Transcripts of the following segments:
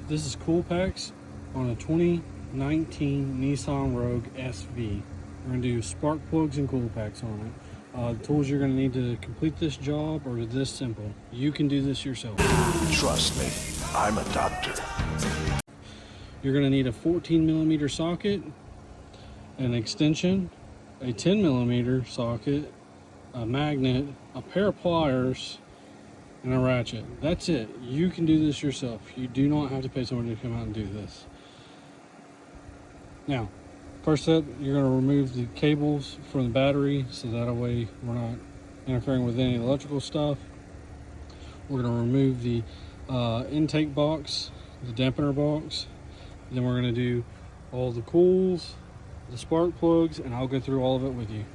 This is cool packs on a 2019 Nissan Rogue SV. We're going to do spark plugs and cool packs on it. The tools you're going to need to complete this job are this simple. You can do this yourself. Trust me, I'm a doctor. You're going to need a 14mm socket, an extension, a 10mm socket, a magnet, a pair of pliers, and a ratchet. That's it. You can do this yourself. You do not have to pay somebody to come out and do this. Now, first step, you're going to remove the cables from the battery so that way we're not interfering with any electrical stuff. We're going to remove the intake box, the dampener box. Then we're going to do all the coils, the spark plugs, and I'll go through all of it with you.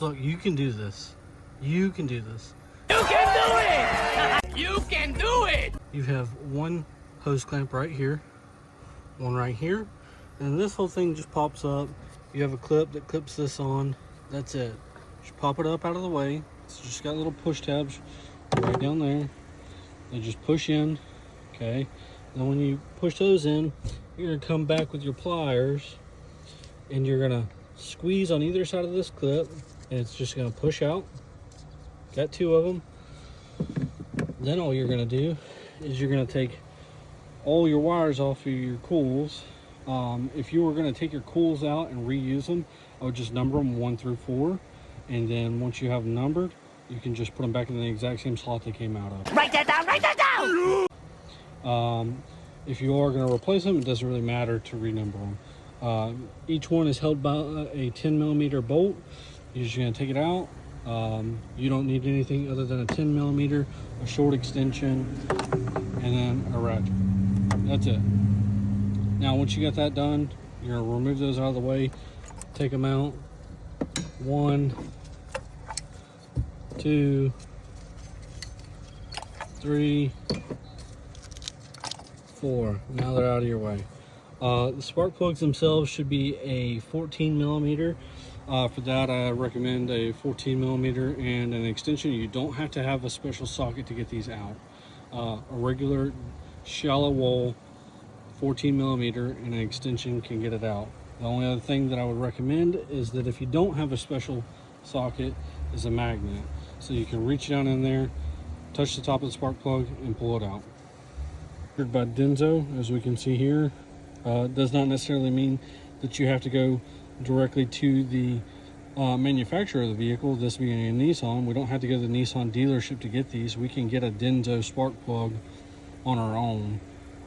Look, you can do this. You can do this. You can do it! You can do it! You have one hose clamp right here, one right here, and this whole thing just pops up. You have a clip that clips this on. That's it. Just pop it up out of the way. It's just got little push tabs right down there. They just push in, okay? Then when you push those in, you're gonna come back with your pliers and you're gonna squeeze on either side of this clip, and it's just gonna push out. Got two of them. Then all you're gonna do is you're gonna take all your wires off of your coils. If you were gonna take your coils out and reuse them, I would just number them 1 through 4, and then once you have them numbered, you can just put them back in the exact same slot they came out of. Write that down, write that down! If you are gonna replace them, it doesn't really matter to renumber them. Each one is held by a 10mm bolt. You're just gonna take it out. You don't need anything other than a 10mm, a short extension, and then a ratchet. That's it. Now once you got that done, you're gonna remove those out of the way, take them out. 1, 2, 3, 4. Now they're out of your way. The spark plugs themselves should be a 14mm. For that, I recommend a 14mm and an extension. You don't have to have a special socket to get these out. A regular shallow wall 14mm and an extension can get it out. The only other thing that I would recommend is that if you don't have a special socket, is a magnet. So you can reach down in there, touch the top of the spark plug, and pull it out. By Denso, as we can see here, does not necessarily mean that you have to go directly to the manufacturer of the vehicle. This being a Nissan, we don't have to go to the Nissan dealership to get these. We can get a Denso spark plug on our own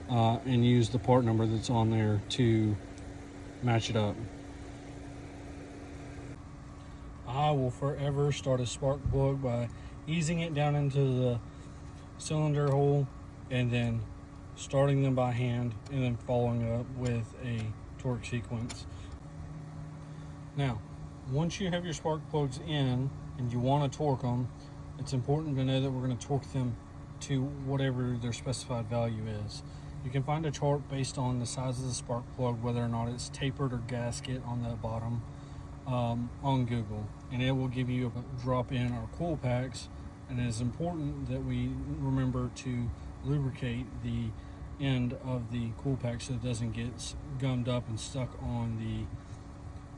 and use the part number that's on there to match it up. I will forever start a spark plug by easing it down into the cylinder hole and then starting them by hand and then following up with a torque sequence. Now, once you have your spark plugs in and you want to torque them, it's important to know that we're going to torque them to whatever their specified value is. You can find a chart based on the size of the spark plug, whether or not it's tapered or gasket on the bottom, on Google, and it will give you a drop in our coil packs. And it is important that we remember to lubricate the end of the coil pack so it doesn't get gummed up and stuck on the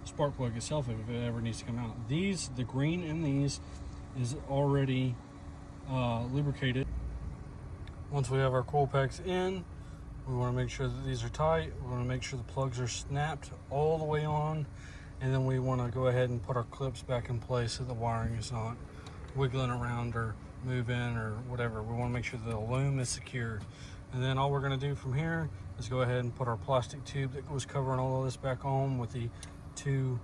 spark plug itself if it ever needs to come out. These, the green in these, is already lubricated. Once we have our coil packs in, we want to make sure that these are tight. We want to make sure the plugs are snapped all the way on, and then we want to go ahead and put our clips back in place so the wiring is not wiggling around or moving or whatever. We want to make sure the loom is secure. And then all we're going to do from here is go ahead and put our plastic tube that was covering all of this back on with the 2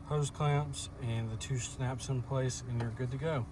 hose clamps and the 2 snaps in place, and you're good to go.